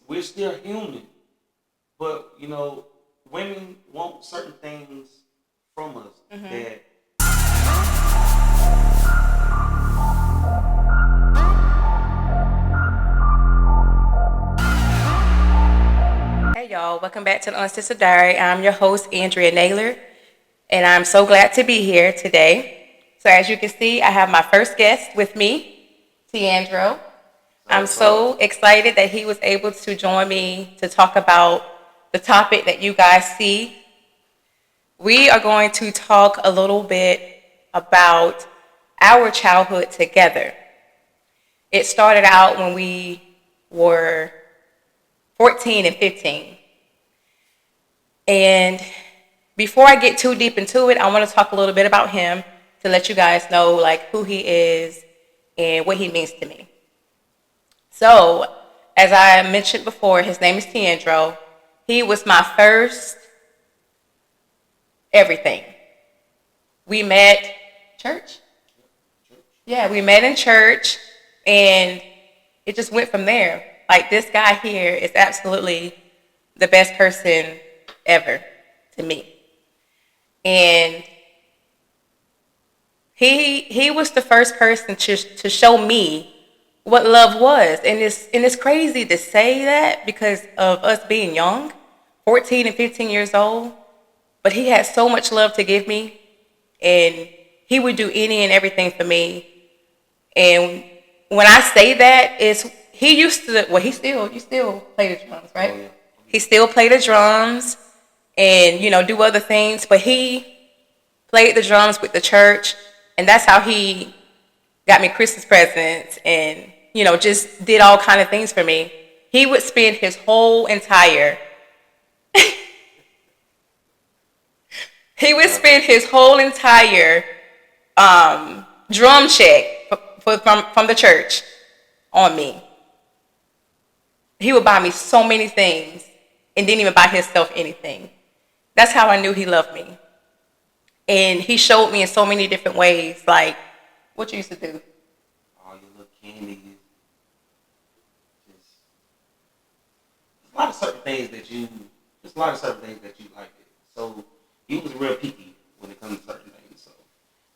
we're still human, but women want certain things from us that. Hey y'all, welcome back to the Uncensored Diary. I'm your host, Andrea Naylor, and I'm so glad to be here today. So as you can see, I have my first guest with me, Tiandro. I'm so excited that he was able to join me to talk about the topic that you guys see. We are going to talk a little bit about our childhood together. It started out when we were 14 and 15. And before I get too deep into it, I want to talk a little bit about him to let you guys know like who he is and what he means to me. So, as I mentioned before, his name is Tiandro. He was my first everything. We met church. Yeah, we met in church, and it just went from there. Like, this guy here is absolutely the best person ever to me. And he was the first person to show me what love was. And it's crazy to say that because of us being young, 14 and 15 years old. But he had so much love to give me, and he would do any and everything for me. And when I say that, it's he used to. Well, you still play the drums, right? Oh, yeah. He still played the drums, and do other things. But he played the drums with the church, and that's how he got me Christmas presents, and just did all kind of things for me. He would spend his whole entire He would spend his whole entire drum check from the church on me. He would buy me so many things and didn't even buy himself anything. That's how I knew he loved me. And he showed me in so many different ways, like what you used to do. All your little candies. Just a lot of certain things that you. Just a lot of certain things that you liked. So he was real picky when it comes to certain things. So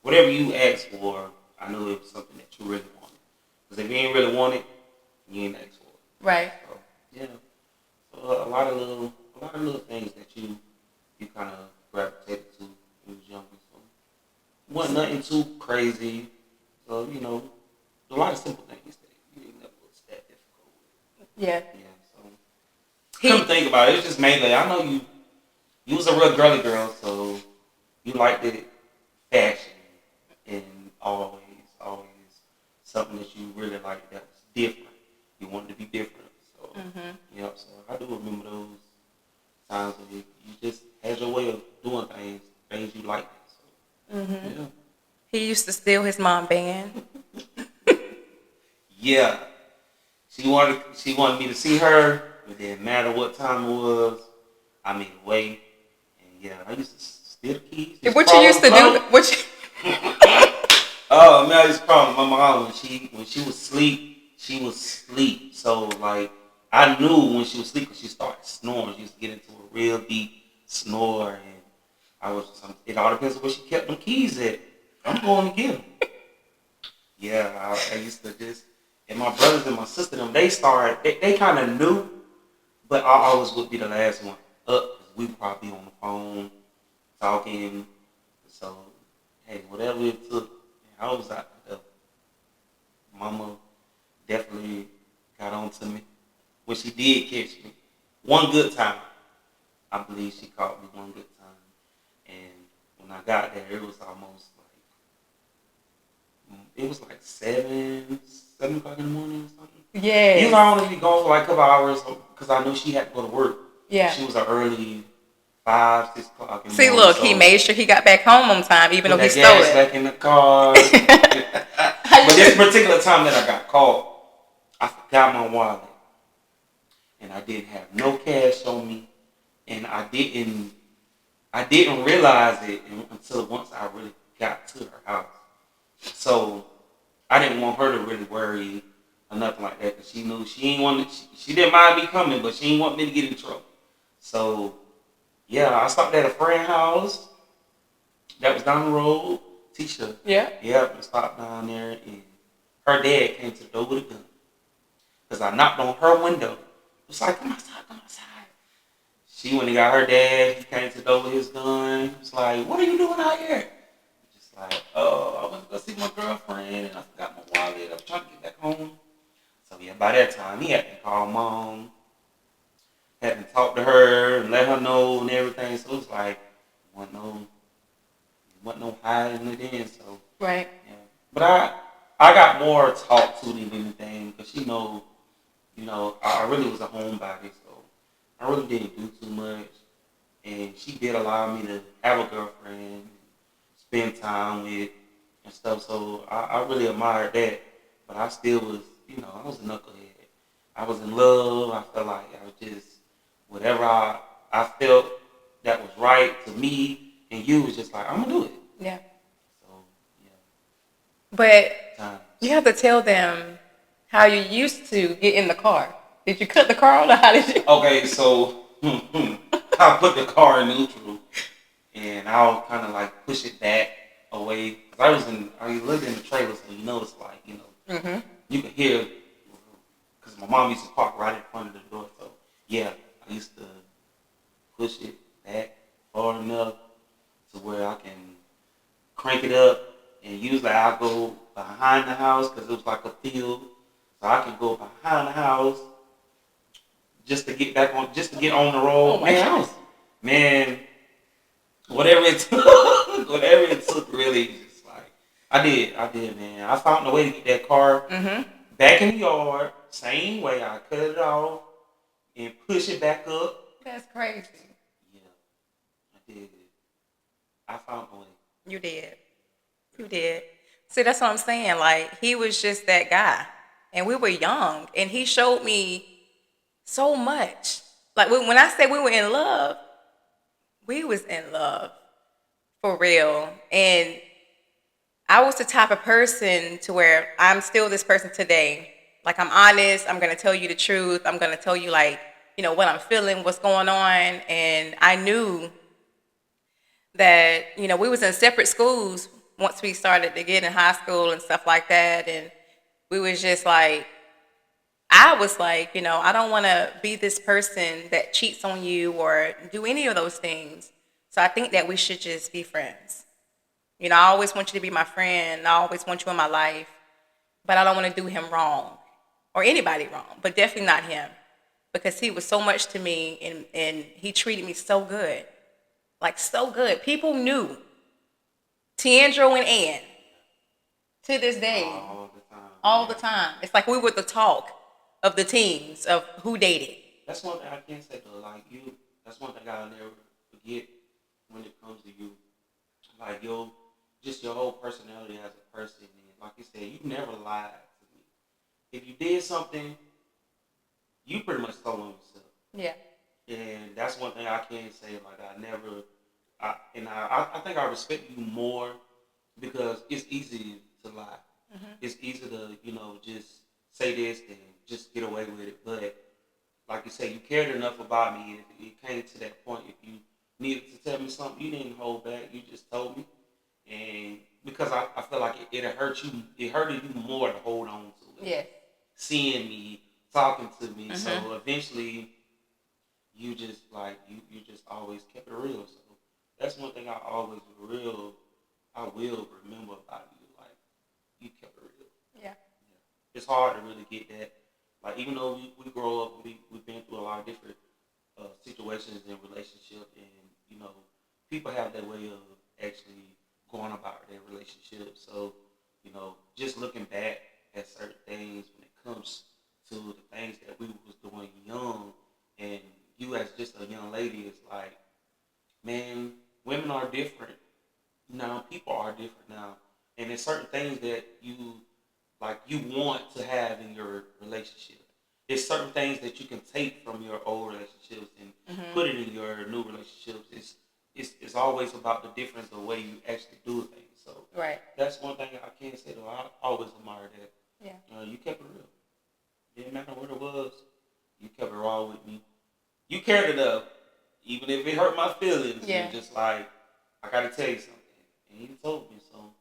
whatever you asked for, I knew it was something that you really wanted. Because if you ain't really want it, you ain't asked for it. Right. So yeah. So a lot of little things that you kind of gravitated to when you was younger. So it wasn't nothing too crazy. So a lot of simple things that you didn't never was that difficult with. Yeah. Yeah. So come think about it, it's just mainly I know you was a real girly girl, so you liked it fashion and always something that you really liked that was different. You wanted to be different. So so I do remember those times when you just had your way of doing things you liked. So yeah. He used to steal his mom band. Yeah. She wanted me to see her. It didn't matter what time it was. I made a way. Yeah, I used to steal the keys. What you used to do? Oh man, I used to call my mom when she was asleep. She was asleep. So like I knew when she was asleep because she started snoring. She used to get into a real deep snore, and it all depends on where she kept them keys at. I'm going to get them. Yeah, I used to just, and my brothers and my sister they kind of knew, but I always would be the last one up. We would probably be on the phone talking. So, hey, whatever it took, I was out there. Mama definitely got on to me. When she did catch me, one good time, I believe she caught me one good time. And when I got there, it was almost like 7 o'clock in the morning or something. Yeah. Usually I only be gone for like a couple hours because I knew she had to go to work. Yeah. She was an early 5, 6 o'clock in the See, morning. look, he made sure he got back home on time, even though he stole gas it. back in the car. But this particular time that I got caught, I forgot my wallet, and I didn't have no cash on me, and I didn't realize it until once I really got to her house. So I didn't want her to really worry or nothing like that. Cause she knew she ain't want to, she didn't mind me coming, but she didn't want me to get in trouble. So yeah, I stopped at a friend house that was down the road. Tisha. Yeah. Yep, I stopped down there, and her dad came to the door with a gun. Cause I knocked on her window. It was like, come outside, come outside. She went and got her dad. He came to the door with his gun. He was like, what are you doing out here? Just like, oh, I went to go see my girlfriend and I forgot my wallet. I was trying to get back home. So yeah, by that time, he had to call mom, had to talk to her and let her know and everything. So it was like, wasn't no hiding it in. So Right. yeah, but I got more talk to than anything because I really was a homebody, so I really didn't do too much. And she did allow me to have a girlfriend, spend time with, and stuff. So I really admired that. But I still was, I was a knucklehead. I was in love. I felt like I was just, whatever I felt that was right to me and you was just like, I'm going to do it. Yeah. So, yeah. But Time. you have to tell them how you used to get in the car. Did you cut the car on or how did you? Okay, so I put the car in neutral and I'll kind of like push it back away. Cause I lived in the trailer, so it's like, Mm-hmm. you can hear, because my mom used to park right in front of the door. So yeah, I used to push it back far enough to where I can crank it up, and usually I go behind the house because it was like a field, so I can go behind the house just to get back on, just to get on the road. Oh my gosh. Man, whatever it took, whatever it took, really, just like I did, man. I found a way to get that car Mm-hmm. back in the yard, same way. I cut it off and push it back up. That's crazy. Yeah, I did. I found a way. You did. You did. See, that's what I'm saying. Like, he was just that guy. And we were young. And he showed me so much. Like, when I say we were in love, we was in love. For real. And I was the type of person to where I'm still this person today. Like, I'm honest. I'm going to tell you the truth. I'm going to tell you, like, what I'm feeling, what's going on. And I knew that, we was in separate schools once we started to get in high school and stuff like that. And we was just like, I was like, I don't want to be this person that cheats on you or do any of those things. So I think that we should just be friends. I always want you to be my friend. I always want you in my life. But I don't want to do him wrong or anybody wrong, but definitely not him because he was so much to me and he treated me so good. Like, so good. People knew Tiandro and Ann to this day. All the time. All the time. It's like we were the talk of the teams of who dated. That's one thing I can't say though. Like you, that's one thing I'll never forget when it comes to you. Like just your whole personality as a person. And like you said, you never lied to me. If you did something, you pretty much told on yourself. Yeah. And that's one thing I can say. Like I think I respect you more because it's easy to lie. Mm-hmm. It's easy to just say this and just get away with it. But like you say, you cared enough about me. It came to that point. If you needed to tell me something, you didn't hold back. You just told me, and because I feel like it hurt you. It hurted you more to hold on to it. Yeah. Seeing me, talking to me. Mm-hmm. So eventually, you just you just always kept it real. So that's one thing I will remember about you. Like you kept it real. Yeah. It's hard to really get that. Like even though we grow up, we've been through a lot of different situations in relationship, and people have their way of actually going about their relationship. So just looking back at certain things when it comes to the things that we was doing young, and you as just a young lady, it's like, man, women are different now. People are different now, and there's certain things that you want to have in your relationship. There's certain things that you can take from your old relationships and Mm-hmm. put it in your new relationships. It's always about the difference of the way you actually do things. So Right. that's one thing I can say though. I always admire that. Yeah. You kept it real. Didn't matter what it was. You kept it raw with me. You cared enough, even if it hurt my feelings. Yeah. You're just like, I gotta tell you something, and you told me. So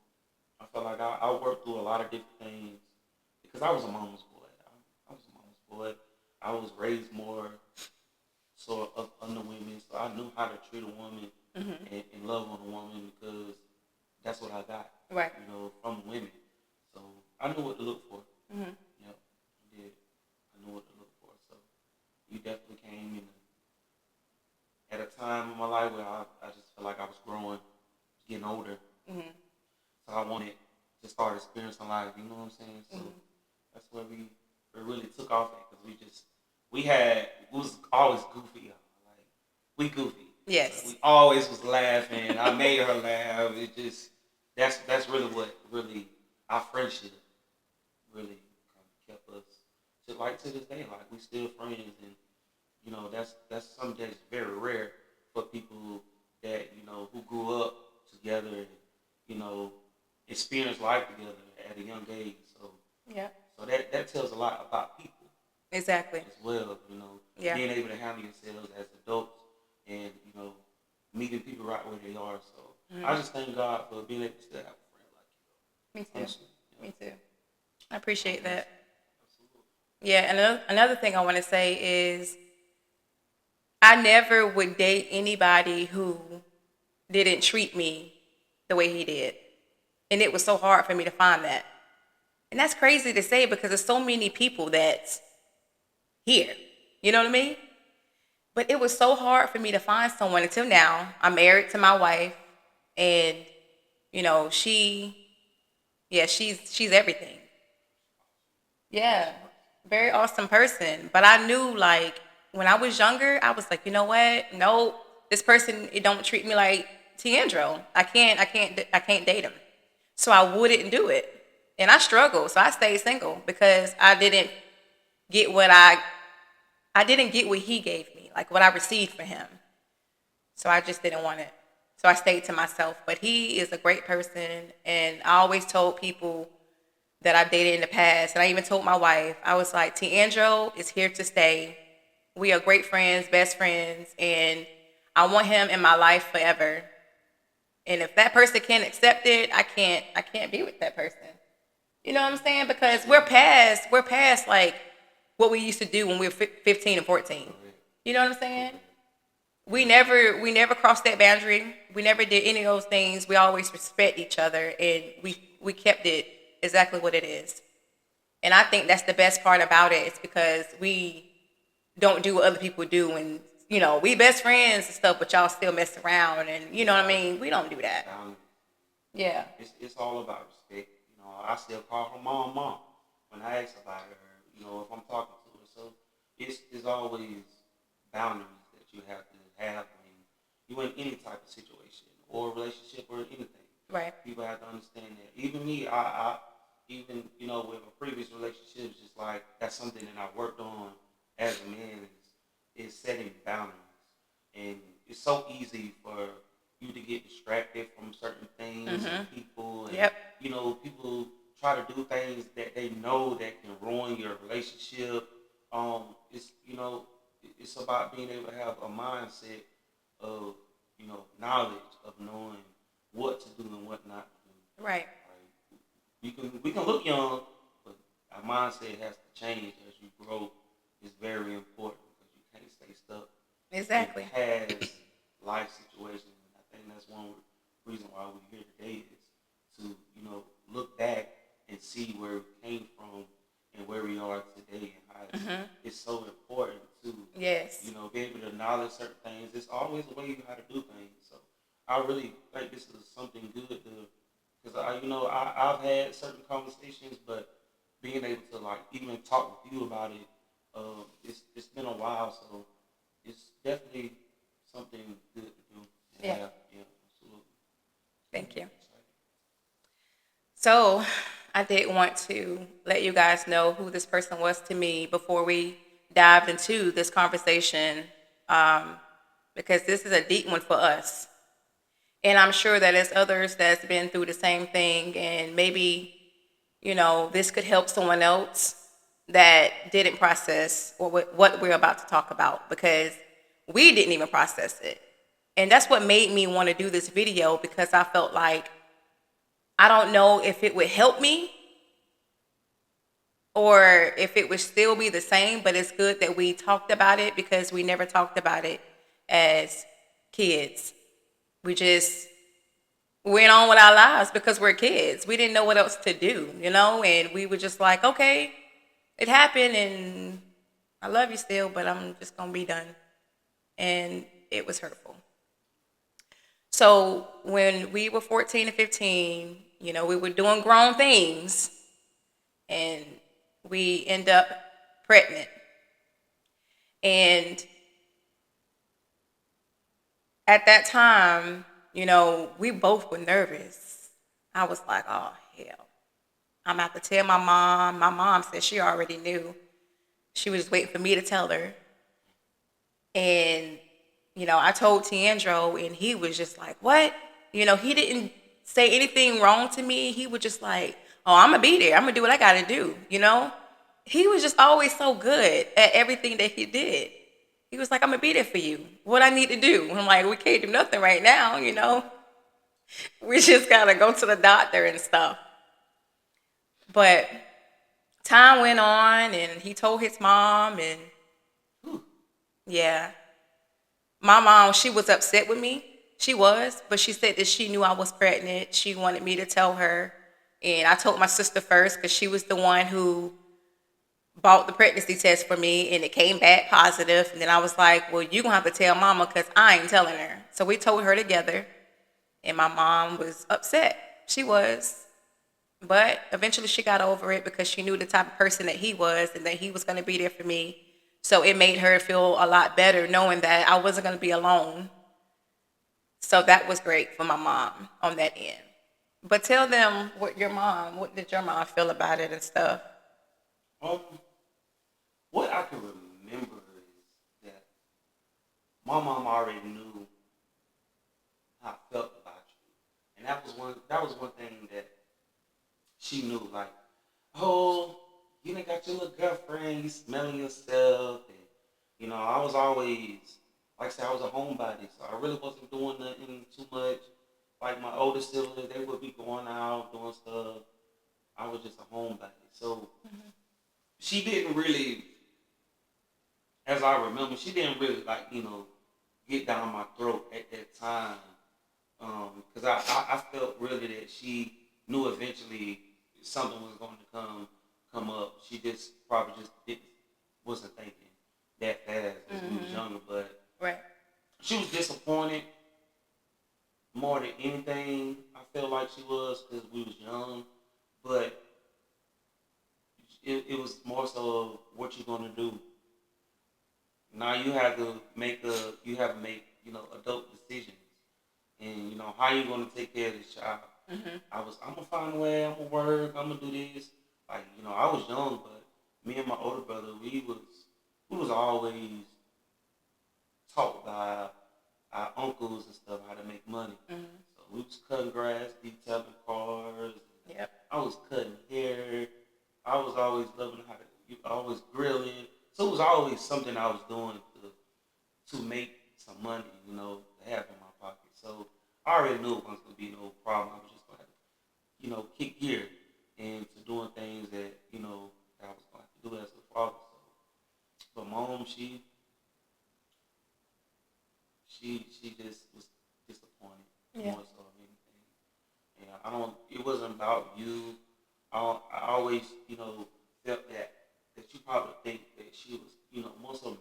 I felt like I worked through a lot of different things because I was a mama's boy. I was a mama's boy. I was raised more so up under women, so I knew how to treat a woman and love on a woman because that's what I got. Right. You know, from women. So I knew what to look for. Mm-hmm. Yep, I did. I knew what to look for. So you definitely came in at a time in my life where I just felt like I was growing, getting older. Mm-hmm. So I wanted to start experiencing life. You know what I'm saying? So that's where we really took off at because we was always goofy. Like we goofy. Yes. We always was laughing. I made her laugh. It just that's really what really our friendship really kind of kept us to this day. Like we still friends, and you know that's something that's very rare for people that who grew up together and you know experienced life together at a young age. So yeah. So that tells a lot about people. Exactly. As well, being able to handle yourselves as adults and meeting people right where they are. So I just thank God for being able to still have a friend like you. Me too. Honestly, Me too. I appreciate that. Absolutely. Yeah, and another thing I want to say is I never would date anybody who didn't treat me the way he did. And it was so hard for me to find that. And that's crazy to say because there's so many people that's here. You know what I mean? But it was so hard for me to find someone until now. I'm married to my wife and she's everything. Yeah. Very awesome person. But I knew like when I was younger, I was like, you know what? No, this person it don't treat me like Tiandro. I can't date him. So I wouldn't do it. And I struggled. So I stayed single because get what I didn't get what he gave me, like what I received from him. So I just didn't want it. So I stayed to myself. But he is a great person. And I always told people that I dated in the past, and I even told my wife, I was like, Tiandro is here to stay. We are great friends, best friends, and I want him in my life forever. And if that person can't accept it, I can't be with that person. You know what I'm saying? Because we're past like what we used to do when we were 15 and 14. You know what I'm saying? We never crossed that boundary. We never did any of those things. We always respect each other, and we kept it exactly what it is. And I think that's the best part about it. It's because we don't do what other people do, and we best friends and stuff, but y'all still mess around, and you know what I mean. We don't do that. Yeah. It's all about respect. I still call her mom when I ask about her. If I'm talking to her, so it's always boundaries that you have to have when you in any type of situation or relationship or anything. Right. People have to understand that. Even me, I even with a previous relationship, just like that's something that I worked on as a man is setting boundaries, and it's so easy for you to get distracted from certain things and people, and people try to do things that they know that can ruin your relationship. It's it's about being able to have a mindset of knowledge of knowing what to do and what not to do. Right. We can look young, but our mindset has to change as you grow. It's very important because you can't stay stuck. Exactly. In past life situations. And I think that's one reason why we're here today is to look back and see where we came from and where we are today and how it's so important to be able to acknowledge certain things. There's always a way you how to do things. So I really think this is something good to because I've had certain conversations, but being able to like even talk with you about it, it's been a while, so it's definitely something good to do. Yeah, absolutely. Thank you. So I did want to let you guys know who this person was to me before we dived into this conversation, because this is a deep one for us. And I'm sure that there's others that's been through the same thing, and maybe, this could help someone else. that didn't process what we're about to talk about, because we didn't even process it. And that's what made me want to do this video, because I felt like I don't know if it would help me or if it would still be the same, but it's good that we talked about it, because we never talked about it as kids. We just went on with our lives because we're kids. We didn't know what else to do, and we were just like, okay, it happened and I love you still, but I'm just going to be done. And it was hurtful. So when we were 14 and 15, we were doing grown things, and we end up pregnant. And at that time, we both were nervous. I was like, oh, hell. I'm going to have to tell my mom. My mom said she already knew. She was just waiting for me to tell her. And, I told Tiandro, and he was just like, what? He didn't say anything wrong to me. He was just like, oh, I'm going to be there. I'm going to do what I got to do, He was just always so good at everything that he did. He was like, I'm going to be there for you. What I need to do. I'm like, we can't do nothing right now, We just got to go to the doctor and stuff. But time went on, and he told his mom, and yeah. My mom, she was upset with me. She was, but she said that she knew I was pregnant. She wanted me to tell her. And I told my sister first, because she was the one who bought the pregnancy test for me, and it came back positive. And then I was like, well, you're going to have to tell mama, because I ain't telling her. So we told her together, and my mom was upset. She was. But eventually she got over it, because she knew the type of person that he was, and that he was going to be there for me. So it made her feel a lot better knowing that I wasn't going to be alone. So that was great for my mom on that end. But tell them what did your mom feel about it and stuff? Um, what I can remember is that my mom already knew how I felt about you, and that was one thing that she knew. Like, oh, you done got your little girlfriend, you smelling yourself, and I was always, like I said, I was a homebody, so I really wasn't doing nothing too much. Like my older siblings, they would be going out doing stuff. I was just a homebody, so she didn't really, as I remember, she didn't really get down my throat at that time, because I felt really that she knew eventually something was going to come up. She just probably just wasn't thinking that fast as we was younger, but right. She was disappointed more than anything. I felt like she was, because we was young, but it was more so what you're gonna do. Now you have to make adult decisions, and how you gonna take care of this child. I'm gonna find a way. I'm gonna work. I'm gonna do this. Like I was young, but me and my older brother, we was always taught by our uncles and stuff how to make money. So we was cutting grass, detailing cars. Yep. I was cutting hair. I was always loving how to, always grilling. So it was always something I was doing to make some money, to have in my pocket. So I already knew it wasn't going to be no problem. I was just going to have to, kick gear into doing things that, that I was going to have to do as a father. So, but mom, she just was disappointed more so than anything. And it wasn't about you. I always, felt that you probably think that she was, more so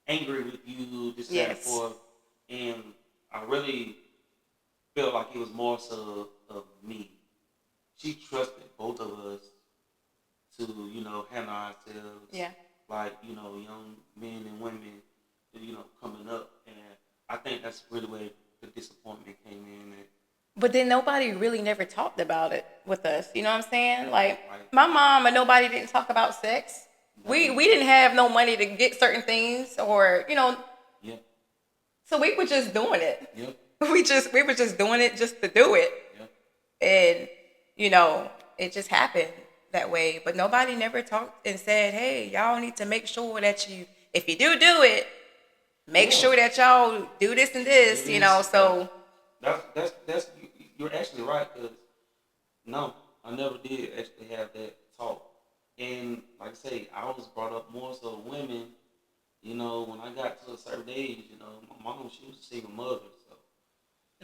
angry with you, this, that, and forth. And I really felt like it was more so of me. She trusted both of us to, handle ourselves. Yeah. Like, young men and women, coming up. And I think that's really where the disappointment came in. But then nobody really never talked about it with us. You know what I'm saying? Like, my mom and nobody didn't talk about sex. We didn't have no money to get certain things, or Yeah. So we were just doing it. Yeah. We were just doing it just to do it. Yeah. And, it just happened. that way. But nobody never talked and said, hey, y'all need to make sure that if you do it, make Yeah. sure that y'all do this and this, It is. so. That's you're actually right, because no, I never did actually have that talk. And like I say, I was brought up more so women. When I got to a certain age, my mom, she was a single mother, so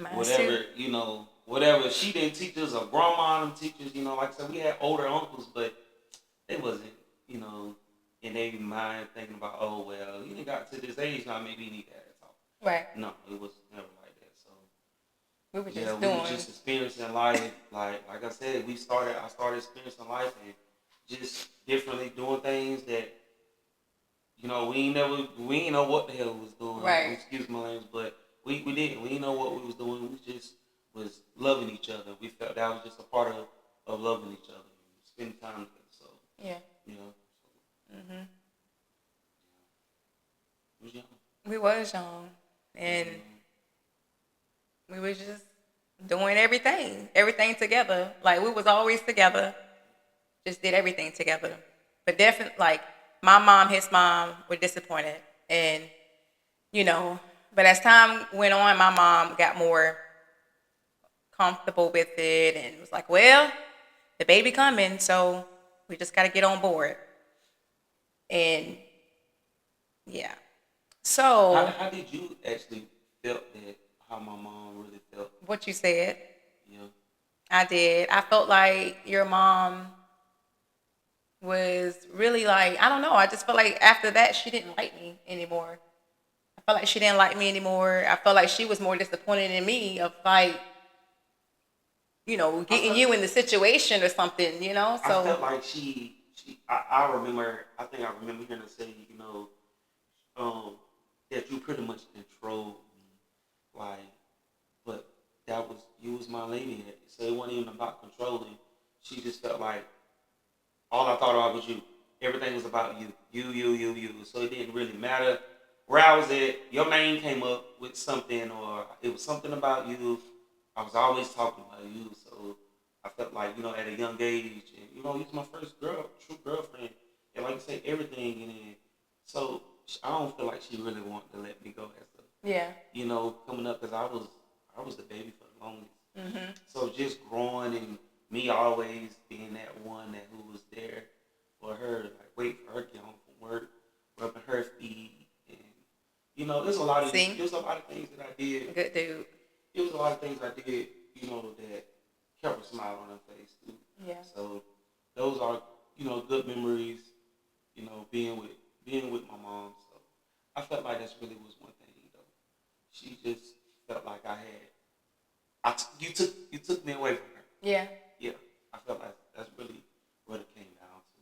Mine too. whatever she didn't teach us, or grandma and teachers, like I said, we had older uncles, but they wasn't, you know, in their mind thinking about, oh well, you done got to this age now, maybe you need to have that talk. Right. No, it was never like that. So We were yeah, just we doing. were just experiencing life. Like I said, I started experiencing life and just differently doing things that we ain't know what the hell we was doing. Right. Excuse my language, but we didn't. We didn't know what we was doing. We just was loving each other. We felt that was just a part of loving each other, spending time together. So Yeah. you know, Mhm. we was young. We was young, and we was just doing everything together. Like we was always together. Just did everything together. But definitely, like my mom, his mom were disappointed, and you know. But as time went on, my mom got more comfortable with it, and was like, "Well, the baby coming, so we just got to get on board." And yeah, so How did you actually felt that? How my mom really felt? what you said, Yeah. I did. I felt like your mom was really like, I don't know. I just felt like after that, she didn't like me anymore. I felt like she didn't like me anymore. I felt like she was more disappointed in me of like, getting you in the situation or something, I So felt like I remember. I think I remember hearing her say, um, that you pretty much controlled me, like, but you was my lady. So it wasn't even about controlling. She just felt like all I thought about was you. Everything was about you, you. So it didn't really matter where I was at. Your name came up with something, or it was something about you. I was always talking about you. So I felt like at a young age, and you was my first true girlfriend, and like you say, everything. And then so I don't feel like she really wanted to let me go as yeah. coming up, because I was the baby for the longest. Mhm. So just growing and me always being that one who was there for her, like wait for her to get home from work, rubbing her feet, and there's a lot of See, there's a lot of things that I did. good dude. It was a lot of things I did, that kept a smile on her face too. Yeah. So those are good memories. Being with my mom. So I felt like that's really was one thing though. She just felt like you took me away from her. Yeah. Yeah, I felt like that's really what it came down to.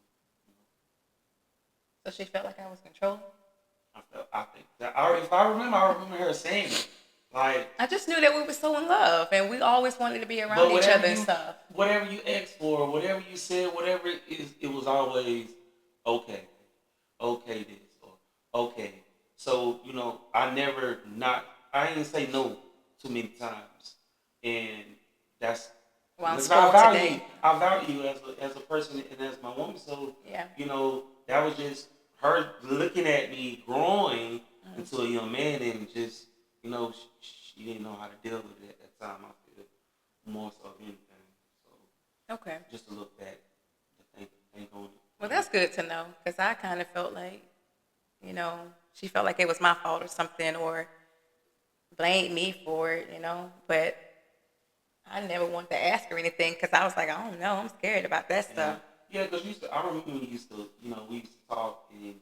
So she felt like I was controlling. I think that if I remember her saying it. Like, I just knew that we were so in love, and we always wanted to be but around each other and stuff. whatever you asked for, whatever you said, whatever it is, it was always okay, okay this or okay. So I didn't say no too many times, and that's Well, I'm because spoiled today. I value you as a person and as my woman. So Yeah. that was just her looking at me growing into a young man, and just she didn't know how to deal with it at that time. I feel more so than anything. So Okay. just to look back, to think on it. Well, that's good to know because I kind of felt like, she felt like it was my fault or something or blamed me for it. But I never wanted to ask her anything because I was like, I don't know, I'm scared about that stuff. Yeah, because I remember we used to talk, and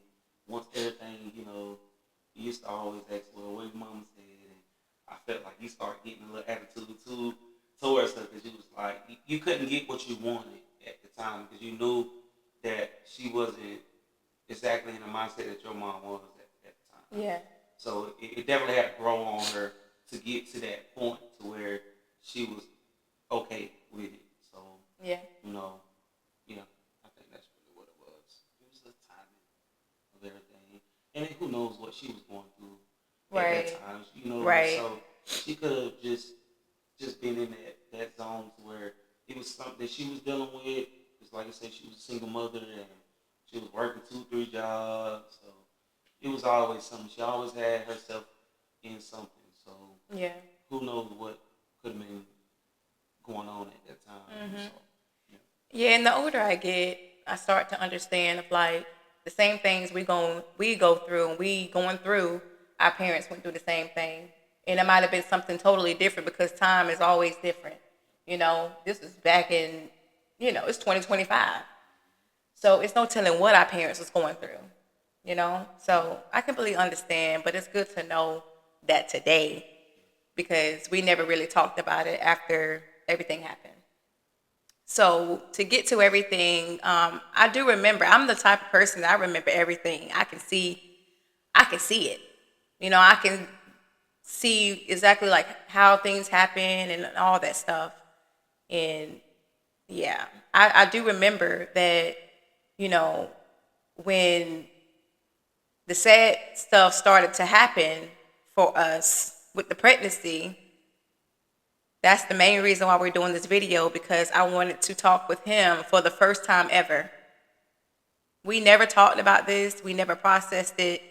once everything, you used to always ask, well, what your mama said, and I felt like you started getting a little attitude towards her, because you was like, you couldn't get what you wanted at the time, because you knew that she wasn't exactly in the mindset that your mom was at the time. Yeah. So it definitely had to grow on her to get to that point to where she was okay with it. So, Yeah. yeah, I think that's really what it was. It was the timing of everything. And then who knows what she was going through at that time. Right. So she could have just been in that zone to where it was something that she was dealing with, Because like I said, she was a single mother and she was working 2, 3 jobs. So it was always something. She always had herself in something. So Yeah. who knows what could have been going on at that time. So yeah. Yeah, and the older I get, I start to understand of like the same things we go through and we going through, our parents went through the same thing. And it might have been something totally different because time is always different. This is back in, it's 2025. So it's no telling what our parents was going through. So I completely understand, but it's good to know that today because we never really talked about it after everything happened. So to get to everything, I do remember. I'm the type of person that I remember everything. I can see it. I can see exactly like how things happen and all that stuff. And yeah, I do remember that. You know, when the sad stuff started to happen for us with the pregnancy, that's the main reason why we're doing this video because I wanted to talk with him for the first time ever. We never talked about this. We never processed it.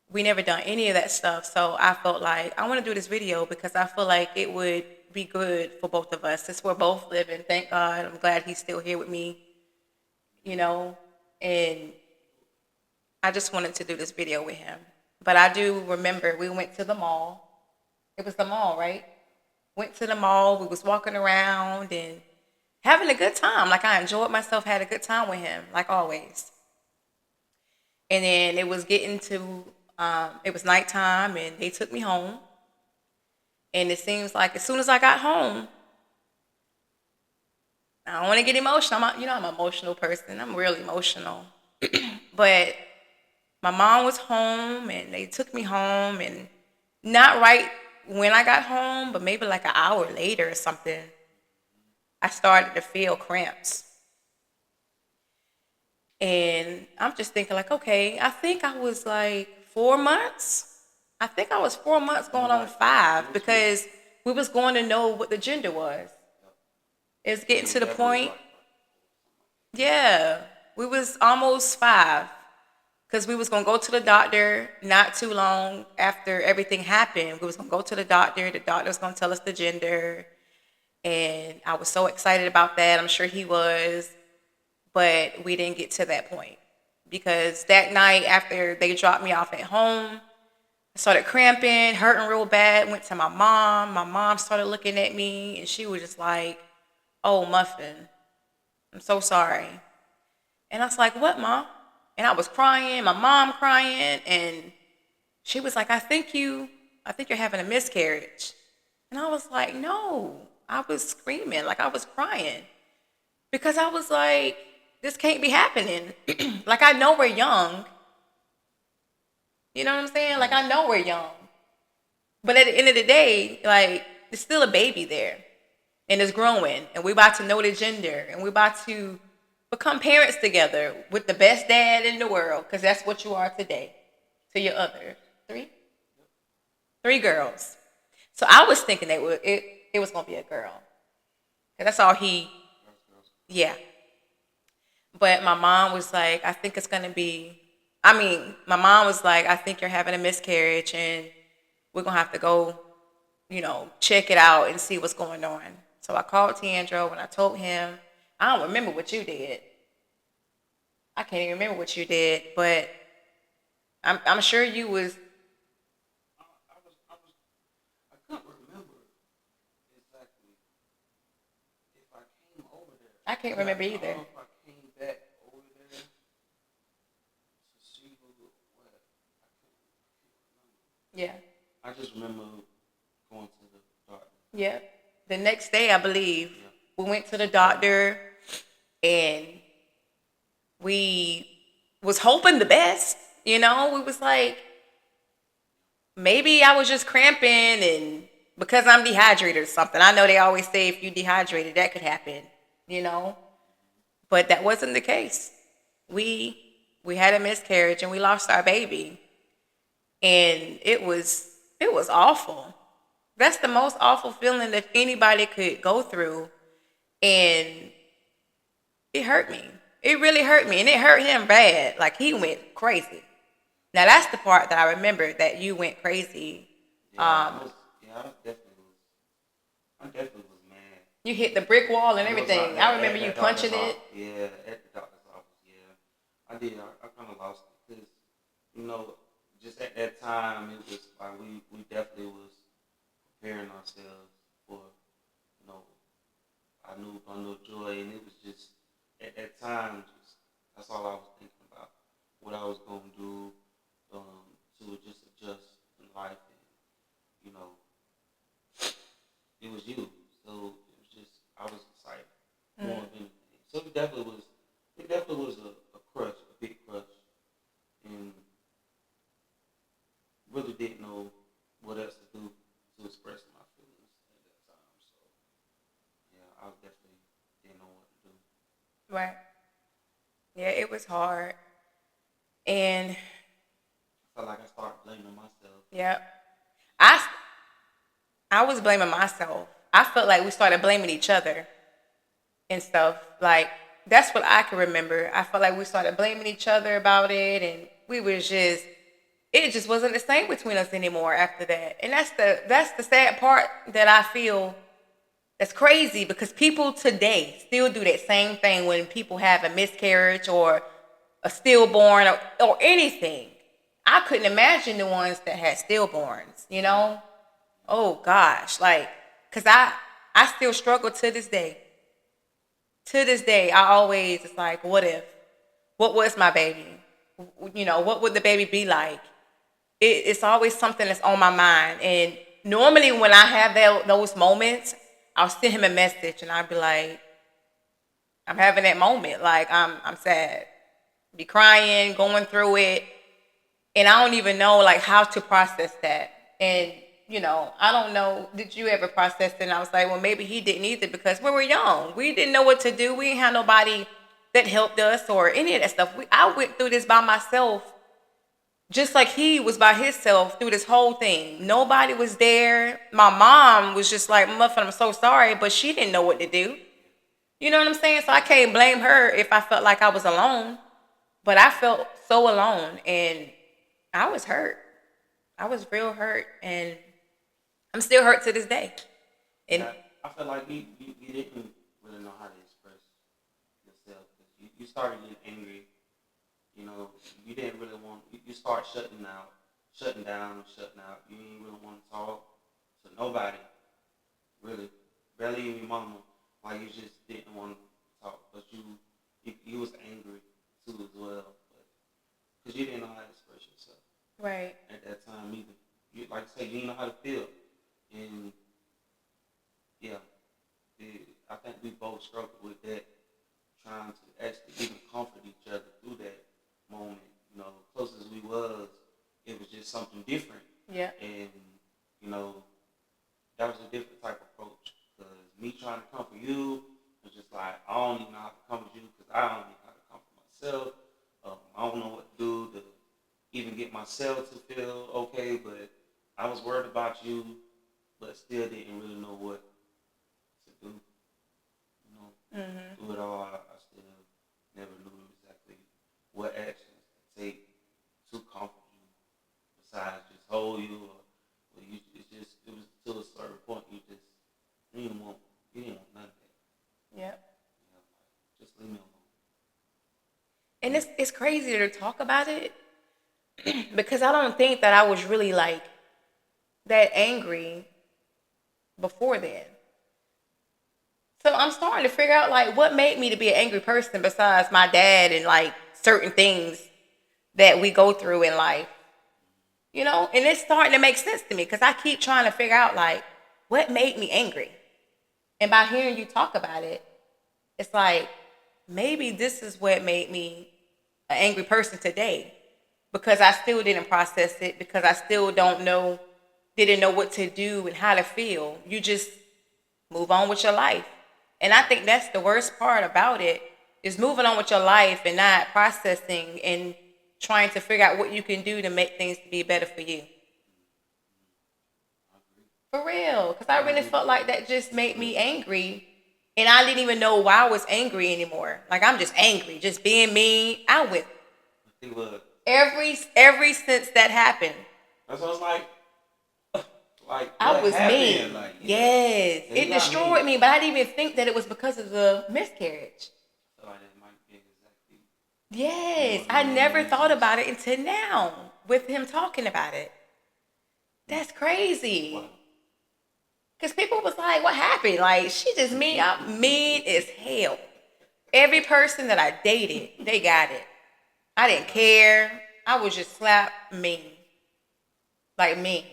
We never done any of that stuff. So I felt like I want to do this video because I feel like it would be good for both of us since we're both living. Thank God. I'm glad he's still here with me, you know, and I just wanted to do this video with him. But I do remember we went to the mall. It was the mall, right? Went to the mall. We was walking around and having a good time. Like I enjoyed myself, had a good time with him, like always. And then it was it was nighttime and they took me home. And it seems like as soon as I got home, I don't want to get emotional. I'm an emotional person. I'm really emotional. But my mom was home and they took me home and not right when I got home, but maybe like an hour later or something, I started to feel cramps. And I'm just thinking like, okay, I think I was like 4 months. I think I was 4 months going on 5 because we was going to know what the gender was. It's getting to the point. Yeah, we was almost 5 because we was gonna go to the doctor not too long after everything happened. We was gonna go to the doctor. The doctor was gonna tell us the gender, and I was so excited about that. I'm sure he was, but we didn't get to that point because that night after they dropped me off at home, I started cramping, hurting real bad. Went to my mom. My mom started looking at me, and she was just like, "Oh, Muffin, I'm so sorry." And I was like, "What, Mom?" And I was crying, my mom crying, and she was like, I think you're having a miscarriage." And I was like, "No." I was screaming, like I was crying. Because I was like, this can't be happening. Like I know we're young. You know what I'm saying? Like I know we're young. But at the end of the day, like there's still a baby there. And it's growing. And we're about to know the gender. And we're about to become parents together with the best dad in the world. Because that's what you are today. To your other 3 girls. So I was thinking it was gonna be a girl. And that's all yeah. But my mom was like, I think it's gonna be my mom was like, I think you're having a miscarriage and we're gonna have to go, check it out and see what's going on. So I called Tiandro and I told him, I don't remember what you did. I can't even remember what you did, but I'm sure you was. I couldn't remember exactly if I came over there. I can't remember I don't either. know if I came back over there to see what. I can't remember. Yeah. I just remember going to the doctor. Yeah. The next day, I believe, Yeah. we went to the doctor and we was hoping the best. We was like, maybe I was just cramping and because I'm dehydrated or something. I know they always say if you dehydrated, that could happen. But that wasn't the case. We we had a miscarriage and we lost our baby. And it was awful. That's the most awful feeling that anybody could go through. And It hurt me. It really hurt me, and it hurt him bad. Like he went crazy. Now that's the part that I remember that you went crazy. Yeah, Um, I definitely was mad. you hit the brick wall and It was like everything. I remember at you that doctor's punching it. office. Yeah, at the doctor's office. Yeah, I did. I kind of lost it because you know, just at that time, it was like we definitely was preparing ourselves for you know our new bundle of joy, and it was just at that time, just that's all I was thinking about, what I was gonna do to just adjust in life, and you know, it was you, so it was just I was excited more than anything. So it definitely was a crush, a big crush, and really didn't know what else to do to express my feelings at that time. So yeah, I definitely didn't know what to do. Right. Yeah, it was hard. And I felt like I started blaming myself. yeah, I I was blaming myself. I felt like we started blaming each other and stuff. Like that's what I can remember. I felt like we started blaming each other about it, and we was just it just wasn't the same between us anymore after that. And that's the sad part that I feel that's crazy because people today still do that same thing when people have a miscarriage or a stillborn or anything. I couldn't imagine the ones that had stillborns, you know? Oh gosh, like, cause I still struggle to this day. To this day, I always it's like, what if? What was my baby? You know, what would the baby be like? It's always something that's on my mind. And normally when I have those moments, I'll send him a message and I'll be like, I'm having that moment. Like I'm sad. Be crying, going through it. And I don't even know like how to process that. And I don't know. Did you ever process it? And I was like, well, maybe he didn't either because we were young. We didn't know what to do. We didn't have nobody that helped us or any of that stuff. I went through this by myself, just like he was by himself through this whole thing. Nobody was there. My mom was just like, Muffin, I'm so sorry, but she didn't know what to do. You know what I'm saying? So I can't blame her if I felt like I was alone. But I felt so alone and I was hurt. I was real hurt and I'm still hurt to this day. And Yeah, I feel like you didn't really know how to express yourself. 'Cause you started getting angry. You know, you didn't really want. You start shutting down, shutting out. You didn't really want to talk to nobody, really, barely even your mama. Like you just didn't want to talk, but you was angry too as well, because you didn't know how to express yourself right. at that time either. You like I say, you didn't know how to feel, and yeah, I think we both struggled with that, trying to actually even comfort each other through that moment. You know, close as we was, it was just something different, Yeah. and you know, that was a different type of approach. Because me trying to comfort you was just like I don't even know how to comfort you because I don't even know how to comfort myself. I don't know what to do to even get myself to feel okay, but I was worried about you, but still didn't really know what to do. You know, Mhm. through it all, I still never knew exactly what actions to take to comfort you, besides just hold you, or you. It was to a certain point you didn't want you didn't want none of that. Yep. You know, like, just leave me alone. And it's crazy to talk about it because I don't think that I was really like that angry before then. So I'm starting to figure out like what made me to be an angry person besides my dad and like certain things that we go through in life. And it's starting to make sense to me because I keep trying to figure out like what made me angry. And by hearing you talk about it, it's like maybe this is what made me an angry person today because I still didn't process it because I still didn't know what to do and how to feel. You just move on with your life. And I think that's the worst part about it is moving on with your life and not processing and trying to figure out what you can do to make things be better for you. I agree. For real. Because I I really agree. felt like that just made me angry. And I didn't even know why I was angry anymore. Like, I'm just angry, just being mean. I went He was. every since that happened. That's what I was like I what was happened? mean. Like, Yes, yeah, it destroyed me. But I didn't even think that it was because of the miscarriage. I feel like that might be exactly. Yes, I never thought about it until now with him talking about it. That's crazy. Wow. Because people was like, what happened? Like, she just mean. I'm mean as hell. Every person that I dated, they got it. I didn't care. I was just slap mean. Like me.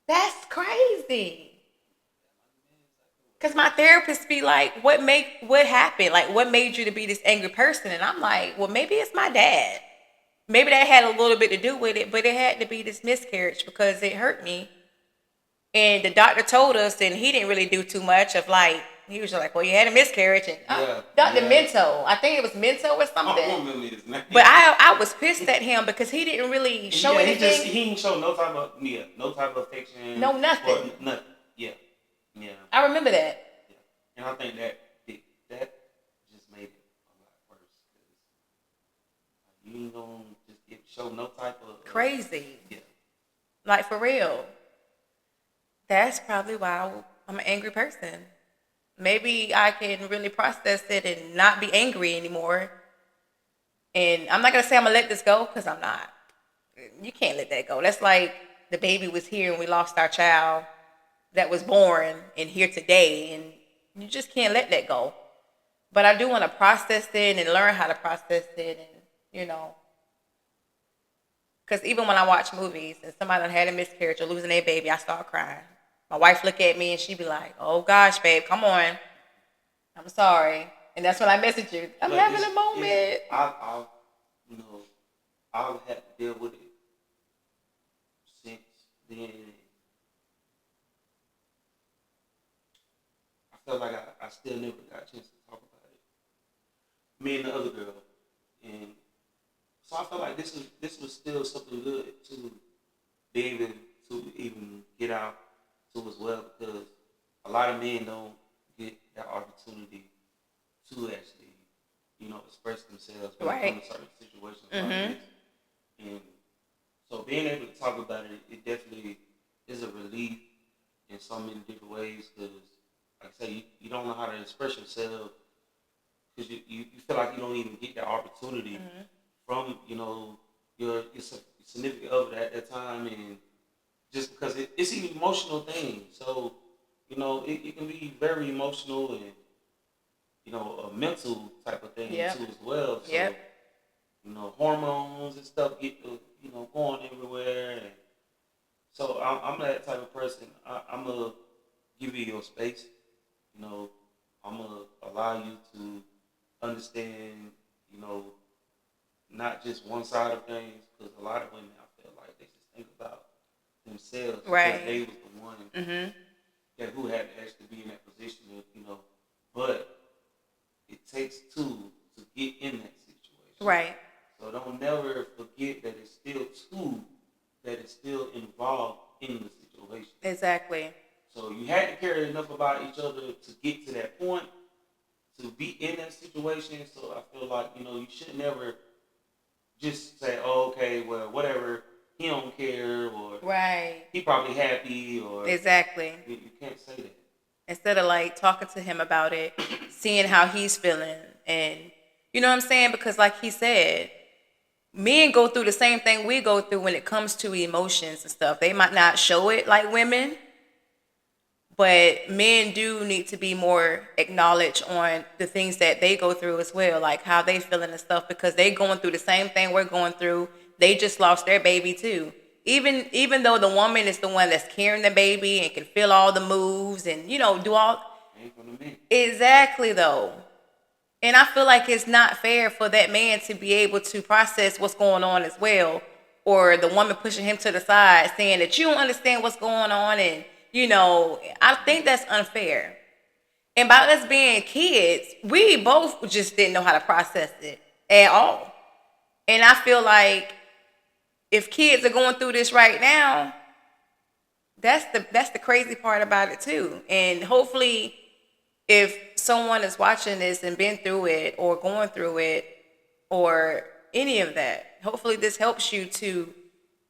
That's crazy. Cause my therapist be like, what happened? Like, what made you to be this angry person? And I'm like, well, maybe it's my dad. Maybe that had a little bit to do with it, but it had to be this miscarriage because it hurt me. And the doctor told us, and he didn't really do too much of like, he was just like, well, you had a miscarriage. And Dr. Minto, I think it was Minto or something. I don't remember his name. But I was pissed at him because he didn't really show anything. He didn't show no type of affection. No, nothing. Nothing. Yeah. I remember that. Yeah. And I think that just made it a lot worse. You ain't gonna just show no type of crazy. Yeah. Like, for real. That's probably why I'm an angry person. Maybe I can really process it and not be angry anymore. And I'm not going to say I'm going to let this go because I'm not. You can't let that go. That's like the baby was here and we lost our child that was born and here today. And you just can't let that go. But I do want to process it and learn how to process it. And, because even when I watch movies and somebody had a miscarriage or losing their baby, I start crying. My wife look at me and she be like, oh gosh, babe, come on. I'm sorry. And that's when I message you. I'm having a moment. I've had to deal with it since then. I felt like I still never got a chance to talk about it. Me and the other girl. And so I felt like this was still something good to be able to even get out to as well, because a lot of men don't get that opportunity to actually, express themselves when it comes to certain situations like this. And so being able to talk about it, it definitely is a relief in so many different ways, because, like I say, you don't know how to express yourself because you feel like you don't even get that opportunity from, your significant other at that time, and just because it's an emotional thing. So, it can be very emotional and, a mental type of thing too as well. So, hormones and stuff get, going everywhere. And so I'm that type of person. I'm going to give you your space. I'm going to allow you to understand, not just one side of things, because a lot of women, I feel like they just think about themselves because they was the one who had to actually be in that position, but it takes two to get in that situation. Right. So don't never forget that it's still two that is still involved in the situation. Exactly. So you had to care enough about each other to get to that point, to be in that situation. So I feel like, you should never just say, oh, okay, well, whatever, he don't care, or he probably happy, or exactly. You can't say that. Instead of like talking to him about it, seeing how he's feeling, and you know what I'm saying? Because like he said, men go through the same thing we go through when it comes to emotions and stuff. They might not show it like women, but men do need to be more acknowledged on the things that they go through as well, like how they feeling and stuff, because they going through the same thing we're going through. They just lost their baby too. Even though the woman is the one that's carrying the baby and can feel all the moves and, do all. Exactly, though. And I feel like it's not fair for that man to be able to process what's going on as well, or the woman pushing him to the side saying that you don't understand what's going on. And, I think that's unfair. And by us being kids, we both just didn't know how to process it at all. And I feel like if kids are going through this right now, that's the crazy part about it too. And hopefully if someone is watching this and been through it or going through it or any of that, hopefully this helps you to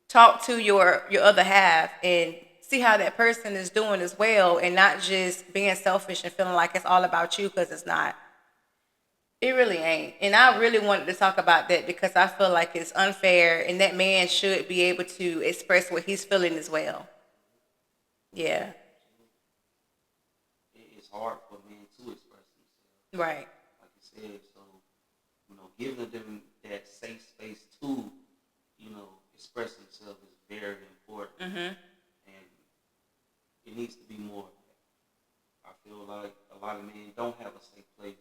talk to your other half and see how that person is doing as well, and not just being selfish and feeling like it's all about you, because it's not. It really ain't. And I really wanted to talk about that because I feel like it's unfair and that man should be able to express what he's feeling as well. Yeah. It's hard for men to express themselves, Right. like you said. So, giving them that safe space to, express themselves is very important, Mhm. and it needs to be more. I feel like a lot of men don't have a safe place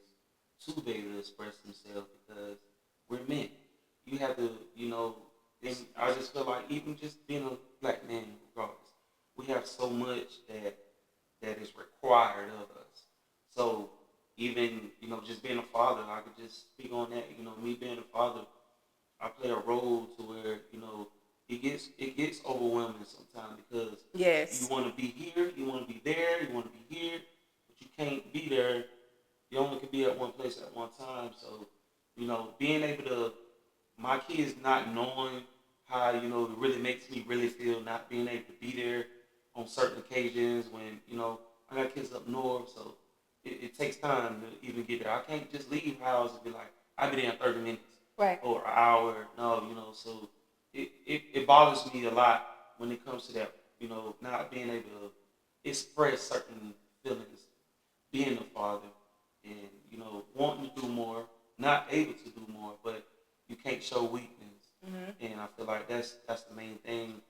to be able to express themselves because we're men. You have to, then I just feel like even just being a black man, regardless, we have so much that is required of us. So even, just being a father, I could just speak on that. Me being a father, I play a role to where, it gets overwhelming sometimes because you Yes. want to be here, you want to be there, you want to be here, but you can't be there. You only can be at one place at one time. So, being able to, my kids not knowing how, it really makes me really feel not being able to be there on certain occasions when, I got kids up north, so it takes time to even get there. I can't just leave house and be like, I'll be there in 30 minutes Right. or an hour. No, so it bothers me a lot when it comes to that, not being able to express certain feelings, being a father, and wanting to do more, not able to do more, but you can't show weakness. Mhm. And I feel like that's the main thing.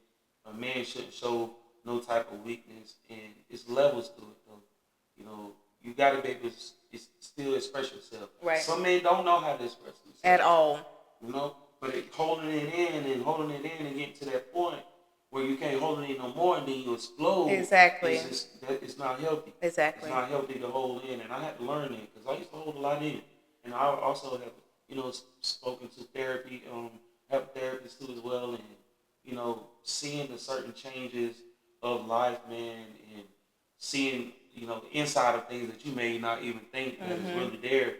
A man shouldn't show no type of weakness, and it's levels to it though. You gotta be able to still express yourself. Right. Some men don't know how to express At themselves, all. but holding it in and holding it in and getting to that point where you can't hold it in no more and then you explode. Exactly. It's not healthy. It's Exactly. not healthy to hold in, and I had to learn it because I used to hold a lot in, and I also have spoken to therapy, have therapists too as well, and seeing the certain changes of life, man, and seeing the inside of things that you may not even think that is Mhm. really there.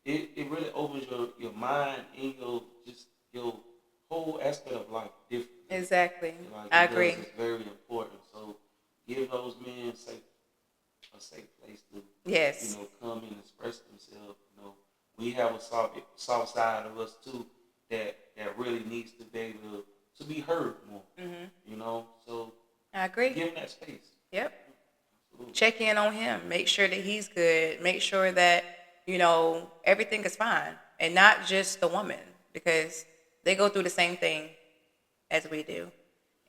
It really opens your mind and your whole aspect of life differently. Exactly. Like I it does, agree. it's very important. So give those men a safe place to Yes. come and express themselves. We have a soft side of us too that really needs to be able to be heard more. Mhm. So I agree. give him that space. Yep. Absolutely. Check in on him. Make sure that he's good. Make sure that, everything is fine. And not just the woman, because they go through the same thing as we do.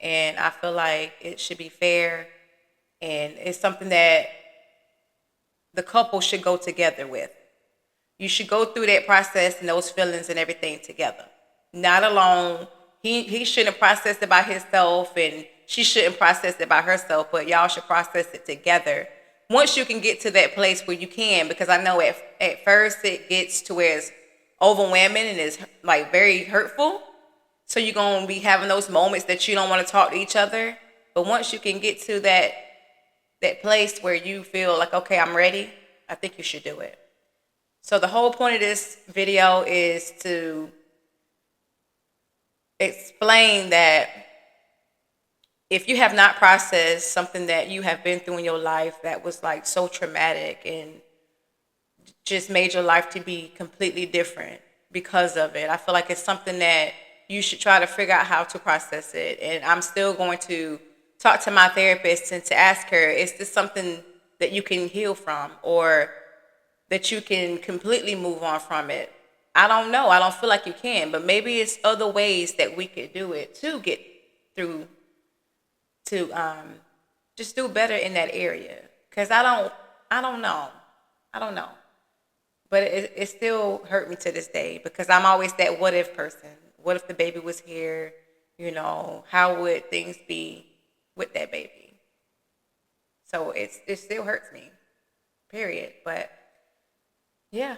And I feel like it should be fair, and it's something that the couple should go together with. You should go through that process and those feelings and everything together, not alone. He shouldn't process it by himself, and she shouldn't process it by herself. But y'all should process it together. Once you can get to that place where you can, because I know at first it gets to where it's overwhelming and it's like very hurtful. So you're gonna be having those moments that you don't want to talk to each other. But once you can get to that place where you feel like, okay, I'm ready, I think you should do it. So the whole point of this video is to explain that if you have not processed something that you have been through in your life that was like so traumatic and just made your life to be completely different because of it, I feel like it's something that you should try to figure out how to process it. And I'm still going to talk to my therapist and to ask her, is this something that you can heal from, or that you can completely move on from it? I don't know. I don't feel like you can, but maybe it's other ways that we could do it to get through, to just do better in that area. Cause I don't know. I don't know. But it still hurt me to this day because I'm always that what if person. What if the baby was here? How would things be with that baby? So it still hurts me. Period. But yeah.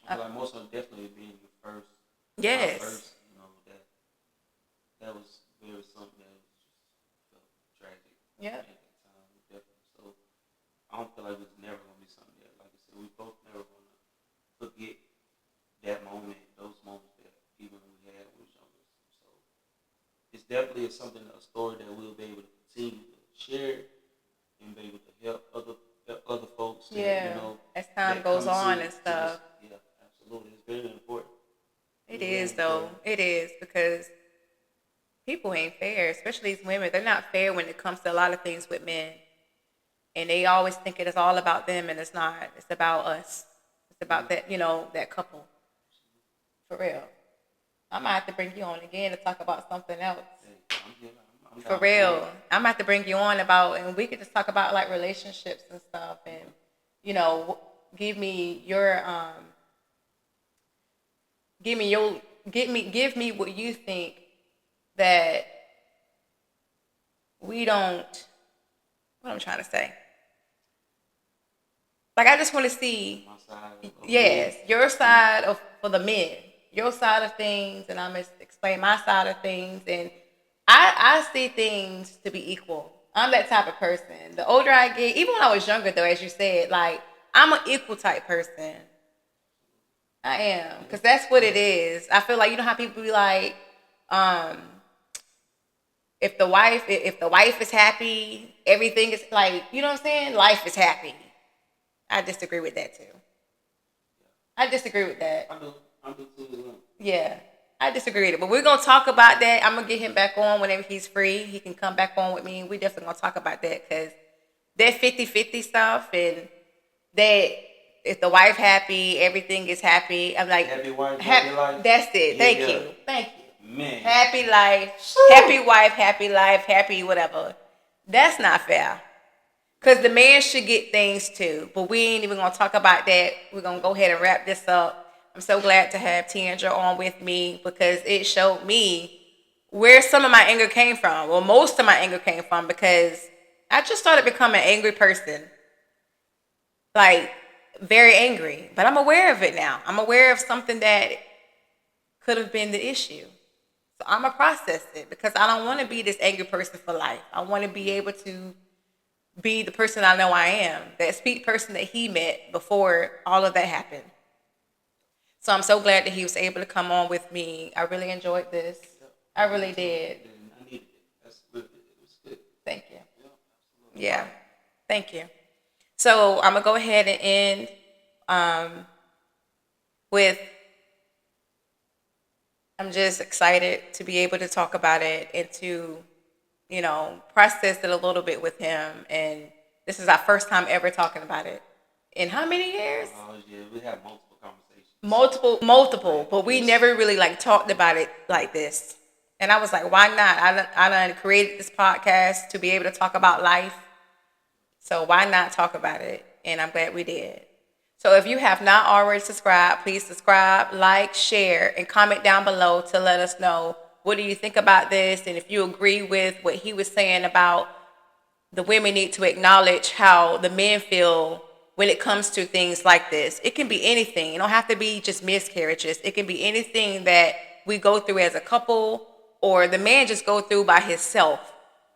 I feel like most of them definitely being the first, my Yes. first, that was very something that was just felt tragic Yeah. at that time, definitely. So I don't feel like it's never gonna be something that, like I definitely is something, a story that we'll be able to continue to share and be able to help other folks that, Yeah. As time that goes come on to and this. stuff. Yeah, absolutely. It's very important. It It's very is though. important. It is because people ain't fair, especially these women. They're not fair when it comes to a lot of things with men. And they always think it is all about them, and it's not. It's about us. It's about that, that couple. For real. I might have to bring you on again to talk about something else. Hey, I'm here. I'm For down for real. it. I might have to bring you on about, and we could just talk about like relationships and stuff, and you know, give me your give me your give me what you think that we don't. What I'm trying to say. Like I just want to see, My side of yes, me. your side of for the men, your side of things, and I'm gonna explain my side of things. And I see things to be equal. I'm that type of person. The older I get, even when I was younger, though, as you said, like I'm an equal type person. I am, because that's what it is. I feel like you know how people be like, um, if the wife is happy, everything is like, you know what I'm saying? Life is happy. I disagree with that too. I disagree with that. I do too as well. Yeah, I disagree with it. But we're gonna talk about that. I'm gonna get him back on whenever he's free. He can come back on with me. We definitely gonna talk about that because that 50-50 stuff and that if the wife happy, everything is happy. I'm like, Happy wife, happy life. that's it. Yeah, Thank yeah. you. Thank you. Man. Happy life, happy wife, happy life, happy whatever. That's not fair. Because the man should get things too. But we ain't even going to talk about that. We're going to go ahead and wrap this up. I'm so glad to have Tiandra on with me because it showed me where some of my anger came from. Well, most of my anger came from because I just started becoming an angry person. Like, very angry. But I'm aware of it now. I'm aware of something that could have been the issue. So I'm going to process it because I don't want to be this angry person for life. I want to be able to be the person I know I am, that sweet person that he met before all of that happened. So I'm so glad that he was able to come on with me. I really enjoyed this. I really did. I needed it. That's good. It was good. Thank you. Yeah, absolutely. Yeah. Thank you. So I'm gonna go ahead and end with I'm just excited to be able to talk about it and to, process it a little bit with him. And this is our first time ever talking about it. In how many years? Oh yeah, we had multiple conversations. Multiple, but we never really like talked about it like this. And I was like, why not? I done created this podcast to be able to talk about life. So why not talk about it? And I'm glad we did. So if you have not already subscribed, please subscribe, like, share, and comment down below to let us know what do you think about this and if you agree with what he was saying about the women need to acknowledge how the men feel when it comes to things like this. It can be anything. It don't have to be just miscarriages. It can be anything that we go through as a couple or the man just go through by himself.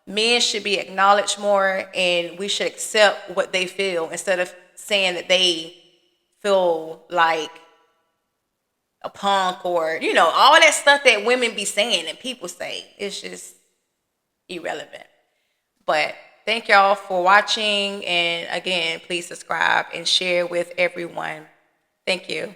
Men should be acknowledged more and we should accept what they feel instead of saying that they feel like a punk or, all that stuff that women be saying and people say. It's just irrelevant. But thank y'all for watching. And again, please subscribe and share with everyone. Thank you.